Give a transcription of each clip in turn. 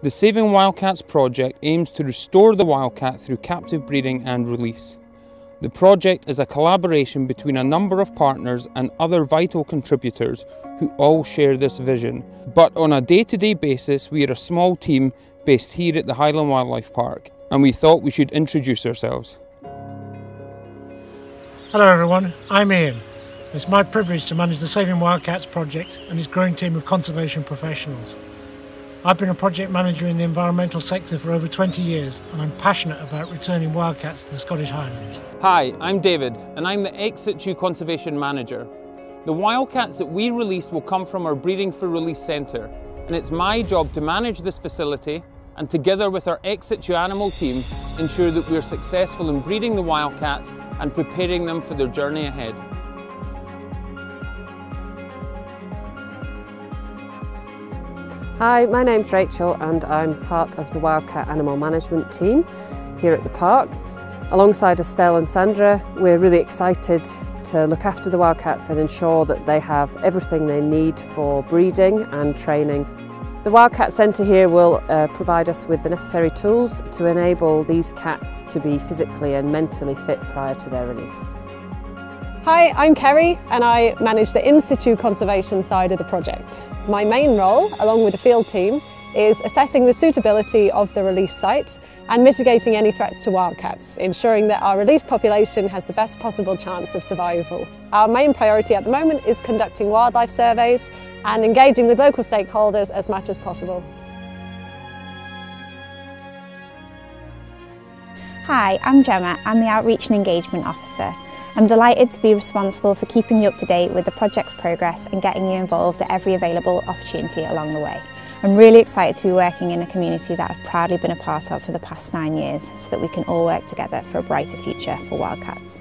The Saving Wildcats project aims to restore the wildcat through captive breeding and release. The project is a collaboration between a number of partners and other vital contributors who all share this vision. But on a day-to-day basis, we are a small team based here at the Highland Wildlife Park, and we thought we should introduce ourselves. Hello everyone, I'm Ian. It's my privilege to manage the Saving Wildcats project and its growing team of conservation professionals. I've been a project manager in the environmental sector for over 20 years and I'm passionate about returning wildcats to the Scottish Highlands. Hi, I'm David and I'm the ex situ conservation manager. The wildcats that we release will come from our Breeding for Release Centre, and it's my job to manage this facility and together with our ex situ animal team ensure that we're successful in breeding the wildcats and preparing them for their journey ahead. Hi, my name's Rachel and I'm part of the Wildcat Animal Management team here at the park. Alongside Estelle and Sandra, we're really excited to look after the wildcats and ensure that they have everything they need for breeding and training. The Wildcat Centre here will provide us with the necessary tools to enable these cats to be physically and mentally fit prior to their release. Hi, I'm Kerry and I manage the in-situ conservation side of the project. My main role, along with the field team, is assessing the suitability of the release site and mitigating any threats to wildcats, ensuring that our released population has the best possible chance of survival. Our main priority at the moment is conducting wildlife surveys and engaging with local stakeholders as much as possible. Hi, I'm Gemma. I'm the Outreach and Engagement Officer. I'm delighted to be responsible for keeping you up to date with the project's progress and getting you involved at every available opportunity along the way. I'm really excited to be working in a community that I've proudly been a part of for the past 9 years so that we can all work together for a brighter future for wildcats.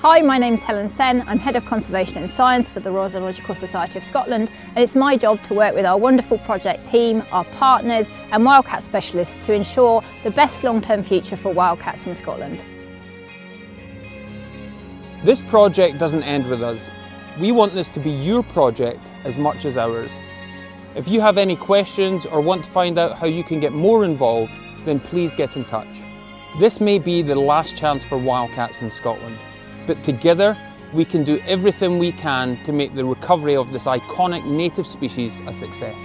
Hi, my name's Helen. I'm Head of Conservation and Science for the Royal Zoological Society of Scotland, and it's my job to work with our wonderful project team, our partners and wildcat specialists to ensure the best long-term future for wildcats in Scotland. This project doesn't end with us. We want this to be your project as much as ours. If you have any questions or want to find out how you can get more involved, then please get in touch. This may be the last chance for wildcats in Scotland. But together, we can do everything we can to make the recovery of this iconic native species a success.